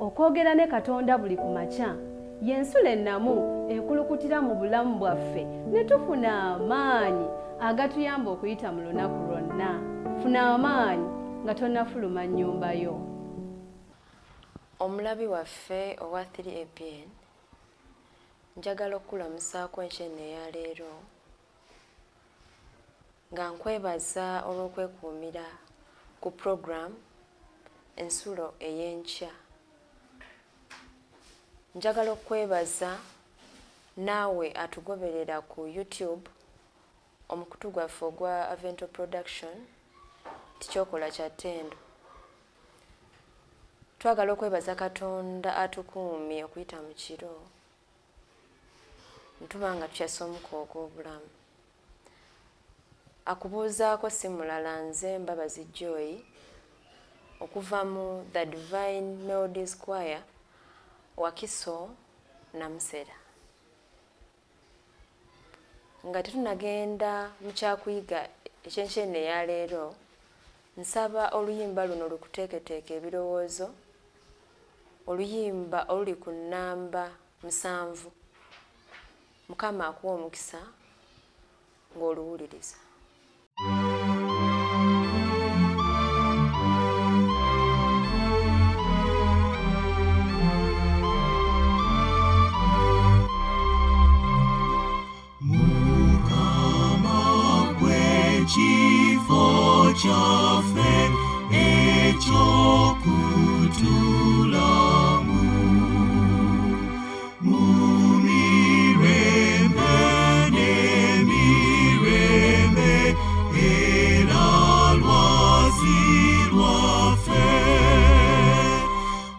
okwogera ne Katonda buli ku makya y'ensula ennamu ekulukutira mu bulamu bwaffe ne tufuna amaanyi agatuyamba okuyita mu lunaku lwonna. Funa amaanyi nga tonnafuluma nnyumba yo. Omulabi waffe owa 3APN njagala okulamusaako enkyene eya leero nga nkwebaza olw'okwekuumira ku program ensulo ey'enkya. Njagala okwebaza naawe atugoberera ku YouTube omukutu gwaffe ogwa Avento Production tikyokola kya ttendo. Twagala okwebaza Katonda atukuumye okuyita mu kiro ntuba nga tukyasa omukooka obulamu. Akubuuzaako si mulala nze Mbabazi Joy okuva mu The Divine Melodies Choir Wakiso Namusera. Nga tetunagenda mu kyakuyiga ekyenkyene eya leero, nsaba oluyimba luno lukuteeketeeke ebirowoozo, oluyimba oluli ku nnamba 7. Mukama akuwa omukisa ng'oluwuliriza. Kifo kyaffe eky'okutulamu mu mirembe n'emirembe era lwazi lwaffe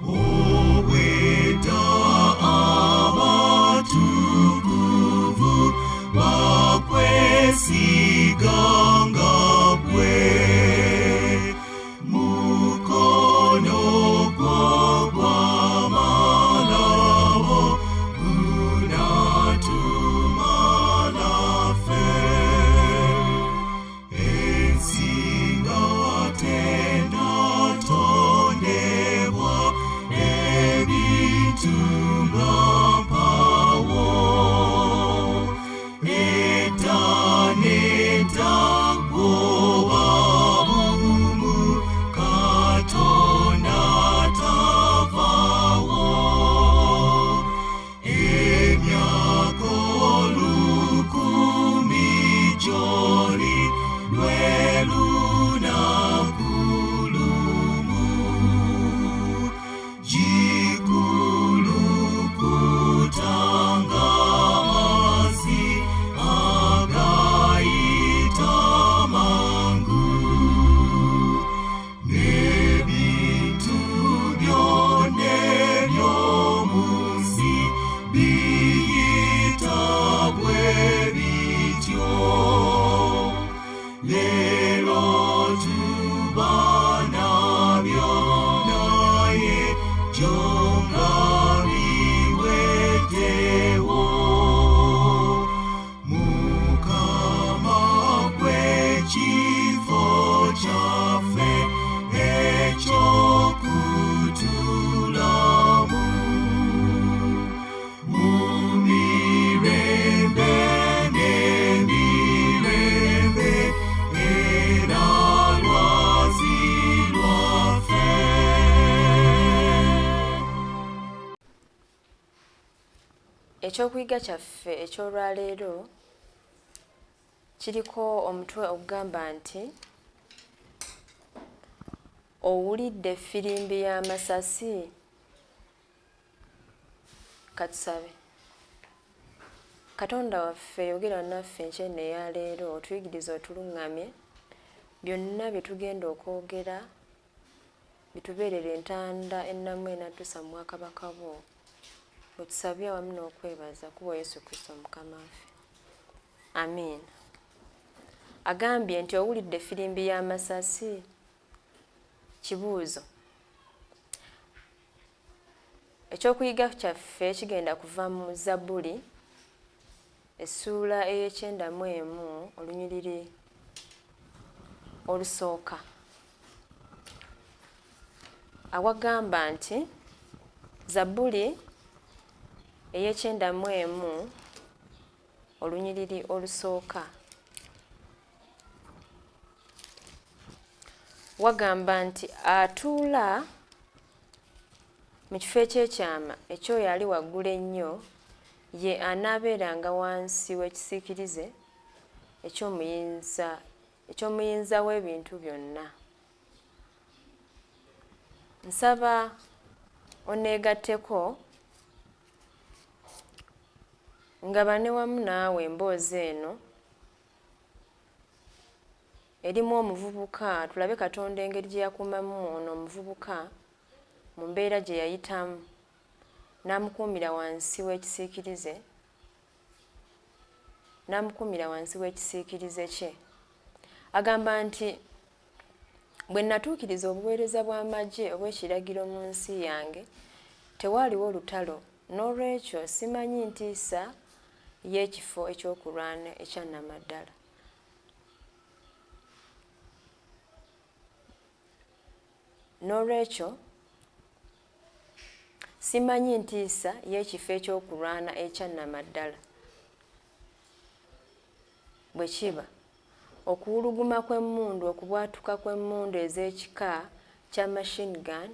obwedda abatukuvu bakwesiganga gwe mukono gwo gw'amalabo gunatumala ffe ensinga tendatondebwa ebintu nga mpawo etaneta goba bumu Katonda tavawo emyaka olukumi gy'oli lwe lunaku lumu gikulukutanga amazzi agayita mangu n'ebintu byonna eby'omu nsi biyita bwe bityo. Leero tuba nabyo naye gyo nga biweddewo. Mukama gw'ekifo kyaffe eky'okutulamu mu mirembe n'emirembe era lwazi lwaffe. Ekyokuyiga kyaffe eky'olwaleero kiriko omutwe ogugamba nti owulidde effirimbi y'amasasi. Katusabe. Katonda waffe yogera naffe enkyene eya leero otuyigirize otuluŋŋamye byonna bye tugenda okwogera bitubeerera entanda ennamu enaddusa mu bwakabaka bwo. Otusabye awamu n'okwebaza kuba Yesu Kristo Mukama waffe. Amiina. Agambye nti owulidde effirimbi y'amasasi. Kibuuzo. Ekyokuyiga kyaffe kigenda kuva mu Zabbuli essuula ey'e91 olunyiriri olusooka awagamba nti Zabbuli ey'ekyendamu olunyiriri olusooka wagamba nti atuula mu kifo ekyekyama ekyoyo ali waggulu ennyo ye anaabeeranga wansi w'ekisiikirize eky'omuyinza w'ebintu byonna. Nsaba oneegatteko nga bane wamu naawe emboozi eno erimu omuvubuka tulabe Katonda engeri gye yakuumamu ono omuvubuka mu mbeera gye yayitamu n'amukuumira wansi w'ekisiikirize kye. Agamba nti bwe natuukiriza obuweereza bw'amagye obw'ekiragiro mu nsi yange tewaaliwo lutalo, n'olwekyo simanyi ntiisa y'ekifo ekyokulwana ekya Nnamaddala. N'olwekyo simanyi ntiisa y'ekifo ekyokulwana ekya Nnamaddala. Bwe kiba okuwuluguma kw'emmundu, okubwatuka kw'emmundu ez'ekika kya machine gun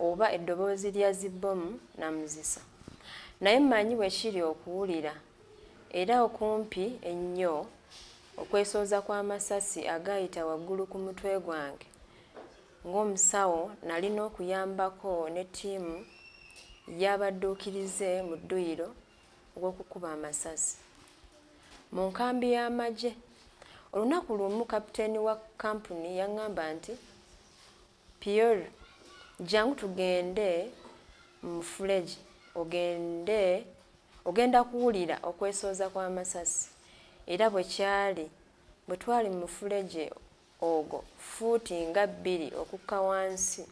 oba eddoboozi lya zibbomu namuzisa. Naye mmanyi bwe kiri okuwulira era okumpi ennyo okwesooza kw'amasasi agaayita waggulu ku mutwe gwange. Ng'omusawo nalina okuyambako ne ttiimu y'abadduukirize mu dduyiro ogw'okukuba amasasi. Mu nkambi y'amagye olunaku lumu kapiteeni wa kampuni yaŋŋamba nti Pierre, jangu tugende mu fuleegi ogenda kuwulira okwesooza kw'amasasi. Era bwe kyali bwe twali mu fuleegi ogwo fuuti nga 2 okukka wansi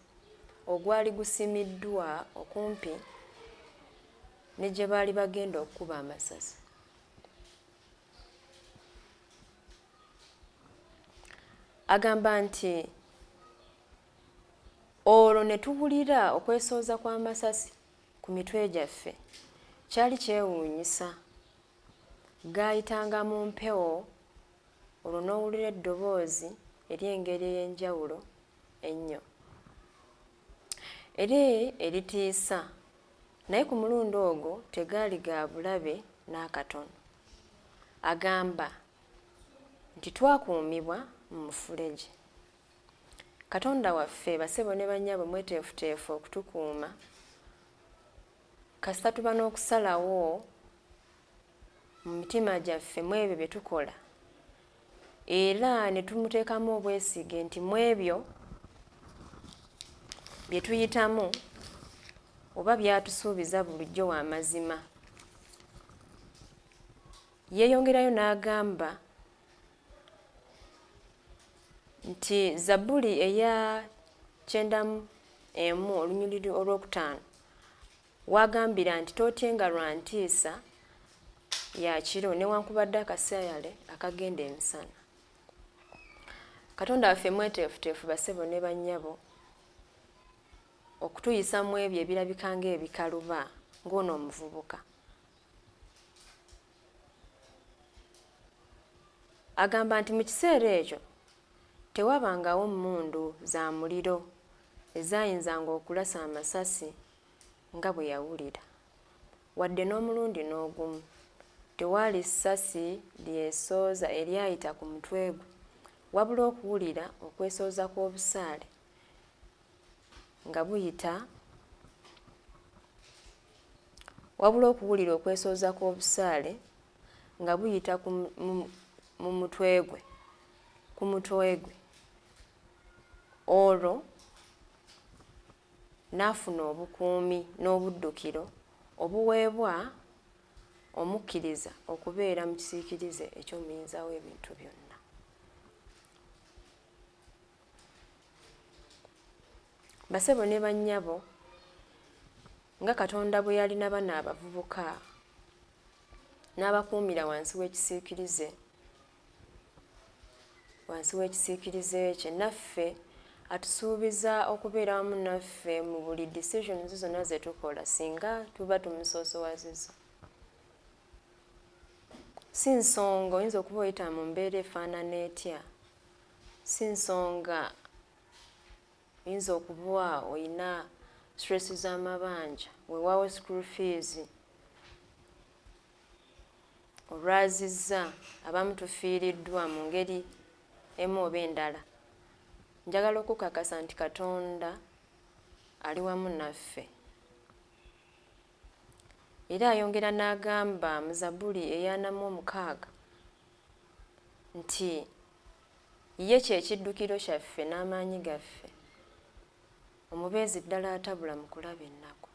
ogwali gusimiddwa okumpi ne gye baali bagenda okukuba amasasi. Agamba nti olwo ne tuwulira okwesooza kw'amasasi ku mitwe gyaffe kyali kyewuunyisa, gaayitanga mu mpewo, olwo n'owulira eddoboozi ery'engeri ey'enjawulo ennyo eritiisa, naye ku mulundi ogwo tegaali ga bulabe n'akatono. Agamba nti twakuumibwa mu fuleegi. Katonda waffe basebo ne bannyabo mweteefuteefu okutukuuma kasita tuba n'okusalawo mu mitima gyaffe mu ebyo bye tukola, era ne tumuteekamu obwesige nti mu ebyo bye tuyitamu oba byatusuubiza bulijjo wa mazima. Yeeyongerayo n'agamba nti Zabbuli eya 91 olunyiriri olwokutaano wagambira nti tootyenga lwa ntiisa ya kiro newankubadde akasaale akagenda emisana. Katonda waffe mweteefuteefu basebo ne bannyabo okutuyisa mu ebyo ebirabika ng'ebikaluba ng'ono omuvubuka. Agamba nti mu kiseera ekyo tewabangawo mmundu za muliro ezaayinzanga okulasa amasasi nga bwe yawulira, wadde n'omulundi n'ogumu tewaali ssasi lyesooza eryayita ku mutwe gwe, wabula okuwulira okwesooza kw'obusaale nga buyita mu mutwe gwe. Olwo n'afuna obukuumi n'obuddukiro obuweebwa omukkiriza okubeera mu kisiikirize eky'omuyinza w'ebintu byonna. Basebo ne bannyabo, nga Katonda bwe yalina bano abavubuka n'abakuumira wansi w'ekisiikirize kye, naffe atusuubiza okubeera wamu naffe mu buli decisions zonna ze tukola singa tuba tumusoosowazizza. Si nsonga oyinza okuba oyita mu mbeera efaanana etya, si nsonga oyinza okuba oyina stress z'amabanja, weewaawo school fees, olwazizza, abamu tufiiriddwa mu ngeri emu oba endala. Njagala okukakasa nti Katonda ali wamu naffe. Era ayongera n'agamba mu Zabbuli eyanamu 6 nti ye kyekiddukiro kyaffe n'amaanyi gaffe, omubeezi ddala atabula mu kulaba ennaku.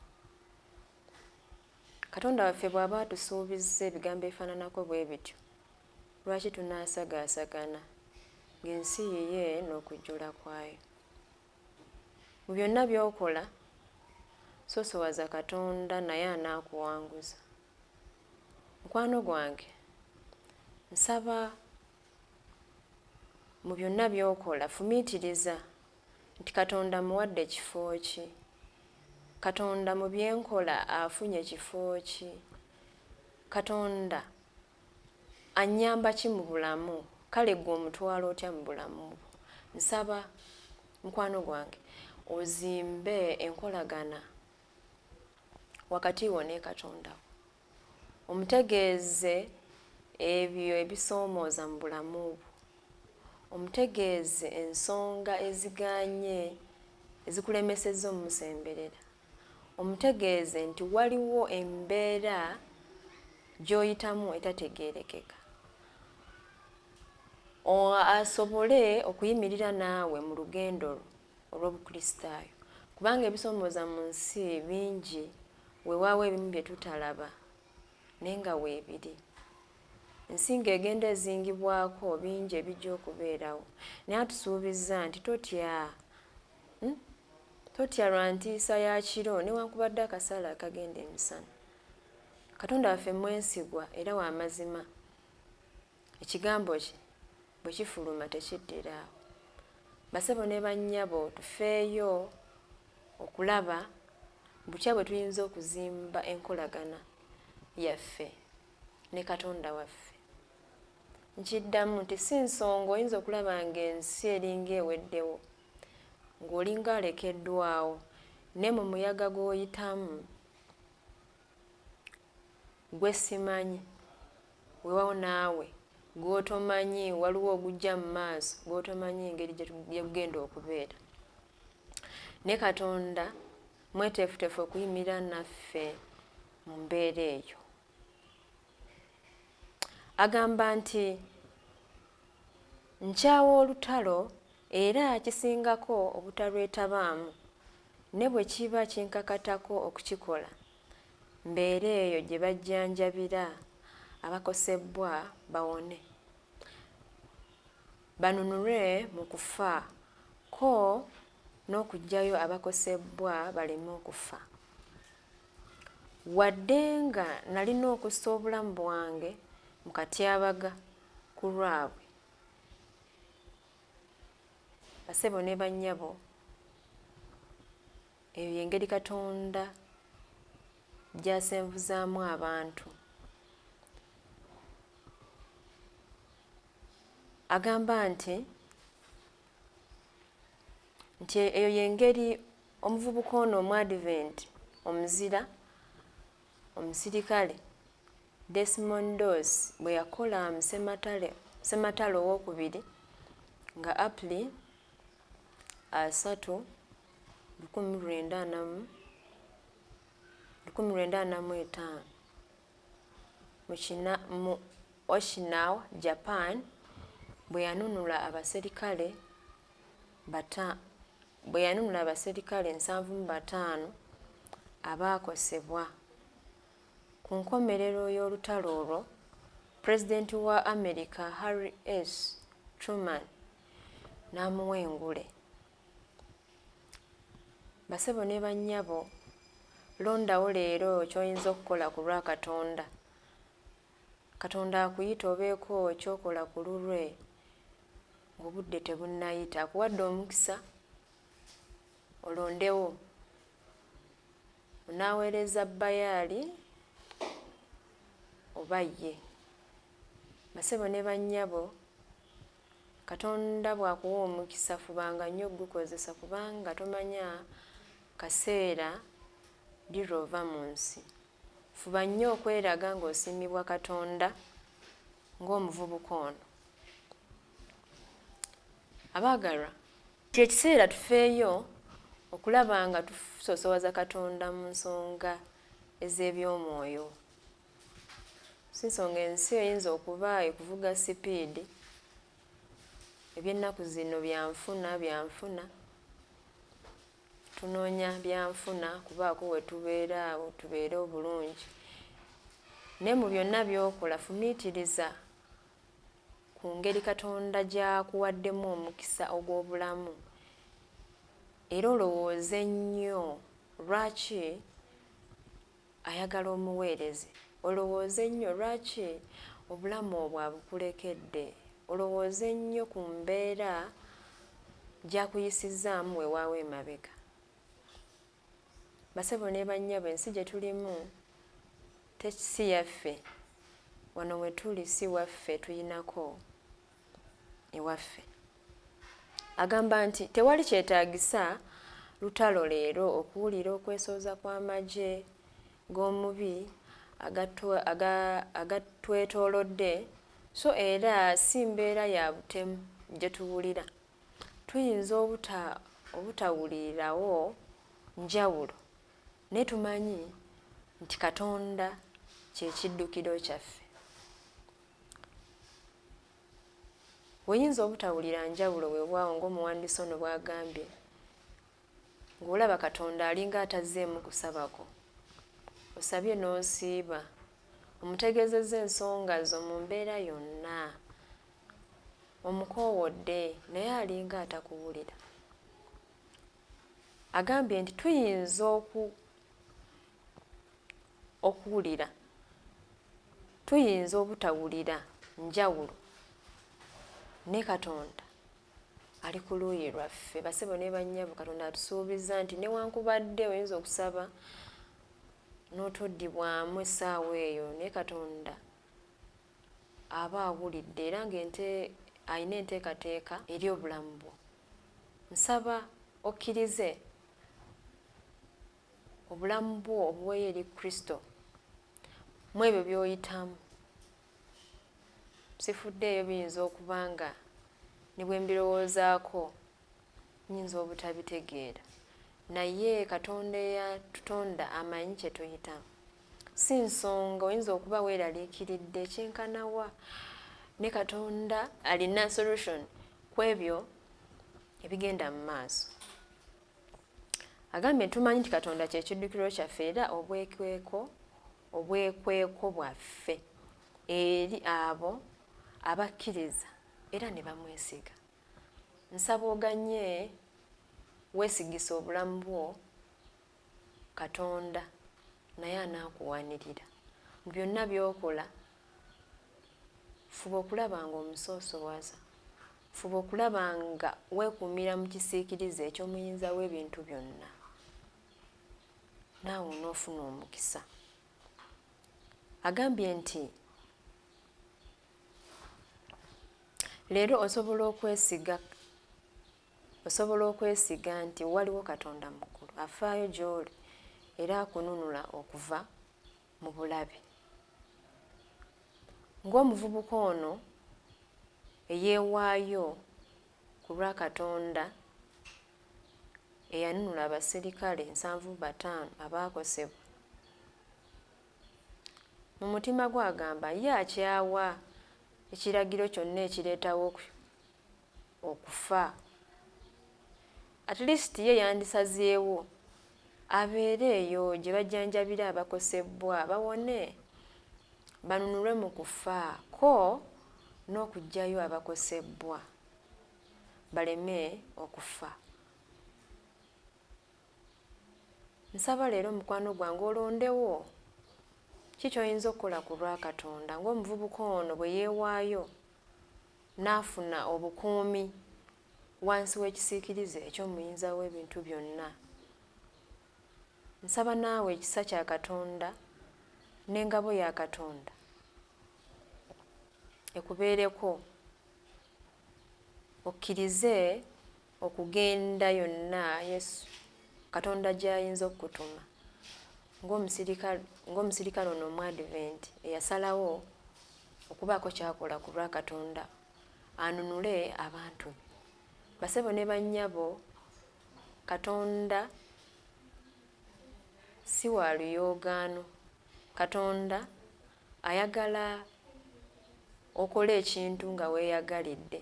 Katonda waffe bw'aba atusuubizza ebigambo ebifaananako bwe bityo, lwaki tunaasagaasagana ng'ensi yiye n'okujjula kwayo? Mu byonna by'okola soosowaza Katonda naye anaakuwanguza. Mukwano gwange, nsaba mu byonna by'okola fumiitiriza nti Katonda muwadde kifo ki, Katonda mu byenkola afunye kifo ki, Katonda annyamba ki mu bulamu, kale gwe omutwala otya mu bulamu bwo. Nsaba mukwano gwange ozimbe enkolagana wakati wo ne Katonda wo, omutegeeze ebyo ebisoomooza mu bulamu bwo, omutegeeze ensonga eziganye ezikulemesezza omumusemberera, omutegeeze nti waliwo embeera gy'oyitamu etategeerekeka, asobole okuyimirira naawe mu lugendo olw'obukristaayo, kubanga ebisoomooza mu nsi bingi, weewaawo ebimu bye tutalaba naye nga weebiri. Ensinga egenda ezingibwako bingi ebijja okubeerawo, naye atusuubizza nti totya lwa ntiisa ya kiro newankubadde akasaala akagenda emisana. Katonda waffe mwesigwa era wa mazima, ekigambo kye bwe kifuluma tekiddiraawo. Basebo ne bannyabo tufeeyo okulaba butya bwe tuyinza okuzimba enkolagana yaffe ne Katonda waffe. Nkiddamu nti si nsonga oyinza okulaba ng'ensi eringa eweddewo, ng'olinga alekeddwawo, ne mu muyaga gw'oyitamu gwe simanyi, weewaawo naawe gw'otomanyi, waliwo ogujja mu maaso gw'otomanyi engeri gye gugenda okubeera. Ne Katonda mweteefuteefu okuyimirira naffe mu mbeera eyo. Agamba nti nkyawa olutalo era kisingako obutalwetabaamu, ne bwe kiba kinkakatako okukikola, mbeera eyo gye bajjanjabira abakosebbwa bawone, banunulwe mu kufa ko n'okuggyayo abakosebbwa baleme okufa. Wadde nga nalina okussa obulamu bwange mu katyabaga ku lwabwe, basebo ne bannyabo, eyo y'engeri Katonda gy'asenvuzaamu abantu. Agamba nti eyo y'engeri omuvubuka ono omu-Advent omuzira, omusirikale Desmond Doss bwe yakola mu Ssematalo owookubiri nga April 3, 1945 mu Okinawa, Japan, bwe yanunula abaserikale 75 abaakosebwa. Ku nkomerero y'olutalo olwo, Pulezidenti wa America Harry S. Truman n'amuwa engule. Basebo ne bannyabo, londawo leero ky'oyinza okukola ku lwa Katonda. Katonda akuyita obeeko ky'okola ku lulwe ng'obudde tebunnayita. Akuwadde omukisa olondewo onaaweereza Bayaali oba ye. Basebo ne bannyabo, Katonda bw'akuwa omukisa fubanga nnyo gukozesa kubanga tomanya kaseera lirova mu nsi. Fuba nnyo okweraga ng'osiimibwa Katonda ng'omuvubuka ono. Abaagalwa, kyekiseera tufeeyo okulaba nga tusoosowaza Katonda mu nsonga ez'ebyomwoyo. Si nsonga ensi eyinza okuba ekuvuga sipiidi, eby'ennaku zino byanfuna, tunoonya byanfuna kubaako we tubeera awo tubeere obulungi. Naye mu byonna by'okola fumiitiriza ku ngeri Katonda gy'akuwaddemu omukisa ogw'obulamu, era olowooze nnyo lwaki ayagala omuweereze. Olowooze nnyo lwaki obulamu obwo abukulekedde. Olowooze nnyo ku mbeera gy'akuyisizaamu weewaawo emabega. Basebo ne bannyabo, ensi gye tulimu si yaffe. Wano we tuli si waffe, tuyinako ewaffe. Agamba nti tewali kyetaagisa lutalo leero okuwulira okwesooza kw'amagye g'omubi agatwetoolodde, so era si mbeera ya butemu gye tuwulira. Tuyinza obutawulirawo njawulo, naye tumanyi nti Katonda kye kiddukiro kyaffe. Oyinza obutawulira njawulo weewaawo ng'omuwandiisi ono bw'agambye, ng'olaba Katonda alinga atazzeemu kusabako. Osabye n'osiiba, omutegeezezza ensonga zo mu mbeera yonna, omukoowodde naye alinga atakuwulira. Agambye nti tuyinza okuwulira, tuyinza obutawulira njawulo, ne Katonda ali ku luuyi lwaffe. Basebo ne bannyabo, Katonda atusuubiza nti newankubadde oyinza okusaba n'otoddibwamu essaawa eyo, naye Katonda aba awulidde era alina enteekateeka eri obulamu bwo. Nsaba okkirize obulamu bwo obuweeyo eri Kristo mu ebyo by'oyitamu. Sifuddeeyo biyinza okuba nga ne bwe mbirowoozaako nnyinza obutabitegeera, naye Katonda eyatutonda amanyi kye tuyitamu. Si nsonga oyinza okuba weeraliikiridde kyenkanawa, ne Katonda alina solution ku ebyo ebigenda mu maaso. Agambye tumanyi nti Katonda kye kiddukiro kyaffe era obwekweko bwaffe eri abo abakkiriza era ne bamwesiga. Nsaba oganye weesigisa obulamu bwo Katonda, naye anaakuwanirira. Mu byonna by'okola fuba okulaba nga omusoosowaza, fuba okulaba nga weekuumira mu kisiikirize eky'omuyinza w'ebintu byonna, naawe onoofuna omukisa. Agambye nti leero osobola okwesiga nti waliwo Katonda mukulu afaayo gy'oli era akununula okuva mu bulabe. Ng'omuvubuka ono eyeewaayo ku lwa Katonda eyanunula abaserikale 75 abaakosebwa, mu mutima gwe agamba ye akyawa ekiragiro kyonna ekireetawo okufa. At least ye yandisazeewo abeere eyo gye bajjanjabira abakosebbwa bawone, banunulwe mu kufa ko n'okuggyayo abakosebbwa baleme okufa. Nsaba leero mukwano gwange olondewo ki ky'oyinza okukola ku lwa Katonda ng'omuvubuka ono bwe yeewaayo n'afuna obukuumi wansi w'ekisiikirize eky'omuyinza w'ebintu byonna. Nsaba naawe ekisa kya Katonda n'engabo ya Katonda ekubeereko, okkirize okugenda yonna Yesu Katonda gy'ayinza okukutuma ng'omusirikale ono Omwadventi eyasalawo okubaako kyakola ku lwa Katonda anunule abantu be. Basebo ne bannyabo, Katonda si wa luyoogaano. Katonda ayagala okola ekintu nga weeyagalidde.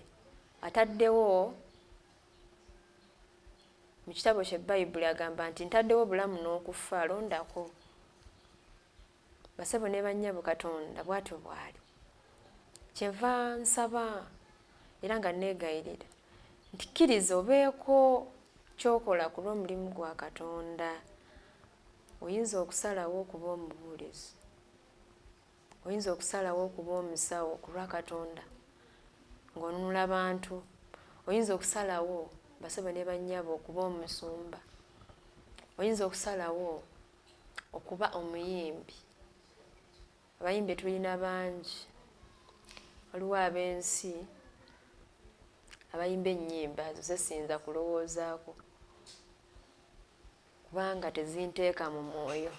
Ataddewo mu kitabo kye Bayibuli agamba nti ntaddewo obulamu n'okufa, alondako. Basebo ne bannyabo, Katonda bw'atyo bw'ali. Kyenva nsaba era nga neegayirira nti kkiriza obeeko ky'okola ku lw'omulimu gwa Katonda. Oyinza okusalawo okuba omubuulizi, oyinza okusalawo okuba omusawo ku lwa Katonda ng'onunula bantu, oyinza okusalawo basebo ne bannyabo okuba omusumba, oyinza okusalawo okuba omuyimbi. Abayimbi tulina bangi, waliwo ab'ensi abayimba ennyimba zo zesinza kulowoozaako kubanga tezinteeka mu mwoyo.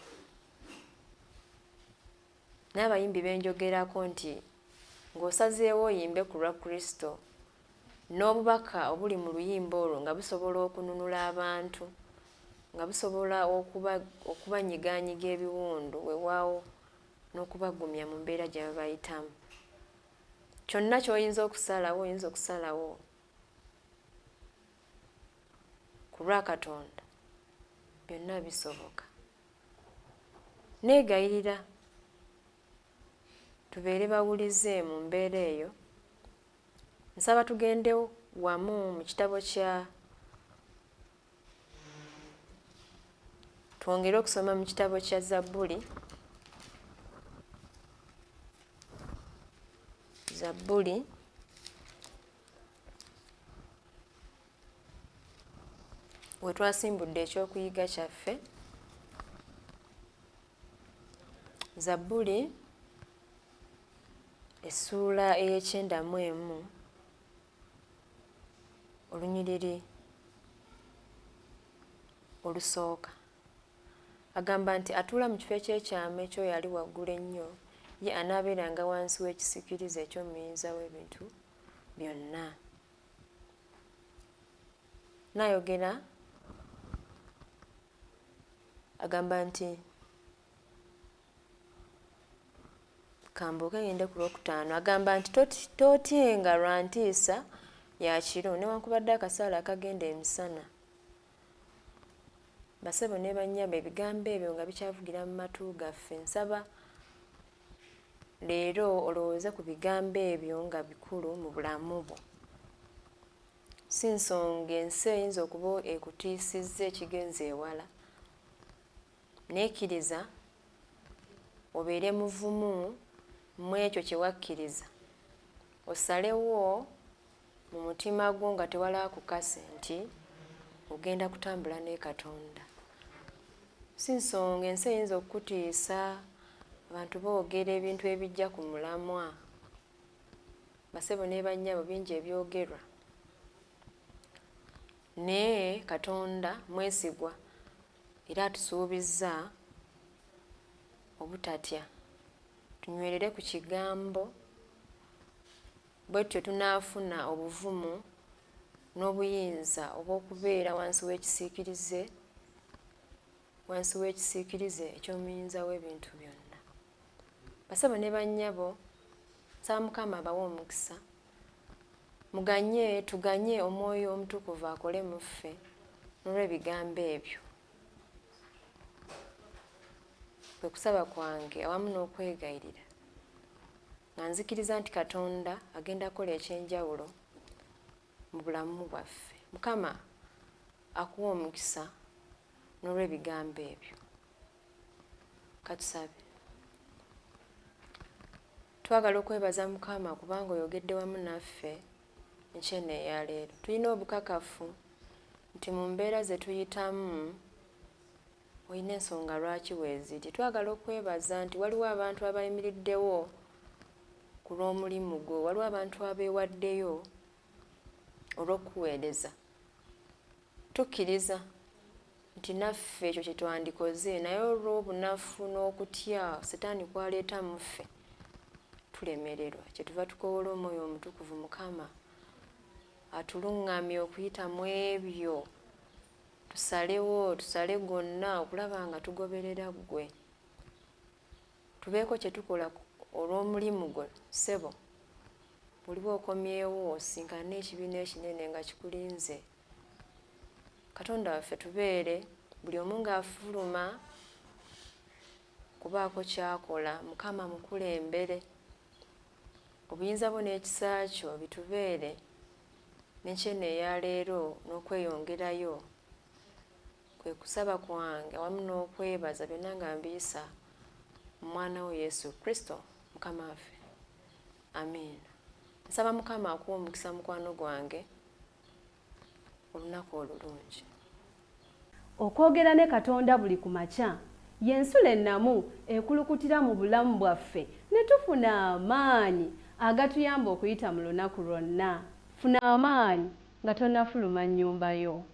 N'abayimbi benjogerako nti ng'osazeewo oyimbe ku lwa Kristo, n'obubaka obuli mu luyimba olwo nga busobola okununula abantu, nga busobola okubanyigaanyiga ebiwundu weewaawo n'okubagumya mu mbeera gye baba bayitamu. Kyonna ky'oyinza okusalawo, oyinza okusalawo ku lwa Katonda, byonna bisoboka. Neegayirira tubeere bawulize mu mbeera eyo. Nsaba tugende wamu mu kitabo twongere okusoma mu kitabo kya Zabbuli. Zabbuli we twasimbudde ekyokuyiga kyaffe. Zabbuli essuula ey'e91 olunyiriri olusooka. Agamba nti atuula mu kifo ekyekyama ekyoyo ali waggulu ennyo, ye anaabeeranga wansi w'ekisiikirize eky'omuyinza w'ebintu byonna. Naayogera agamba nti kambuuke ngende ku lwokutaano. Agamba nti tootyenga lwa ntiisa ya kiro newankubadde akasaala akagenda emisana. Basebo ne bannyabo, ebigambo ebyo nga bikyavugira mu matu gaffe. Nsaba leero olowooze ku bigambo ebyo nga bikulu mu bulamu bwo. Si nsonga ensi eyinza okuba ekutiisizza ekigenza ewala, nekkiriza obeere muvumu mu ekyo kye wakkiriza, osalewo mu mutima gwo nga tewalaakukase nti ogenda kutambula ne Katonda. Si nsonga ensi eyinza okukutiisa, abantu boogera ebintu ebijja ku mulamwa. Basebo ne bannyabo, bingi ebyogerwa, naye Katonda mwesigwa era atusuubizza obutatya. Tunywerere ku kigambo, bwe tutyo tunaafuna obuvumu n'obuyinza obw'okubeera wansi w'ekisiikirize eky'omuyinza w'ebintu byonna. Basebo ne bannyabo, nsaba Mukama abawe omukisa, tuganye Omwoyo Omutukuvu akole mu ffe n'olw'ebigambo ebyo. Kwe kusaba kwange awamu n'okwegayirira nga nzikiriza nti Katonda agenda kukola ekyenjawulo mu bulamu bwaffe. Mukama akuwa omukisa n'olw'ebigambo ebyo. Katusabe. Twagala okwebaza Mukama kubanga oyogedde wamu naffe enkyene eya leero tulina obukakafu nti mu mbeera ze tuyitamu olina ensonga lwaki weeziri. Twagala okwebaza nti waliwo abantu abayimiriddewo ku lw'omulimu gwo, waliwo abantu abeewaddeyo olw'okuweereza. Tukkiriza nti naffe ekyo kye twandikoze, naye olw'obunafu n'okutya Setaani kwaleeta mu ffe tulemererwa. Kyetuva tukoola Omwoyo Omutukuvu Mukama atuluŋŋamye okuyita mu ebyo, tusale gonna okulaba nga tugoberera ggwe. Tubeeko kye tukola olw'omulimu gwo ssebo. Bw'oliba okomyewo osinkane ekibiina ekinene nga kikulinze. Katonda waffe tubeere buli omu ng'afuluma kubaako ky'akola. Mukama mukulembere, obuyinza bwo n'ekisa kyo bitubeere n'enkyene eya leero n'okweyongerayo. Kwe kusaba kwange awamu n'okwebaza byonna nga mbiyisa mu mwana wo Yesu Kristo Mukama waffe. Amiina. Nsaba Mukama akuwa omukisa mukwano gwange olunaku olulungi. Okwogera ne Katonda buli ku makya y'ensula ennamu ekulukutira mu bulamu bwaffe ne tufuna amaanyi agatuyamba okuyita mu lunaku lwonna. Funa amaanyi nga tonnafuluma nnyumba yo.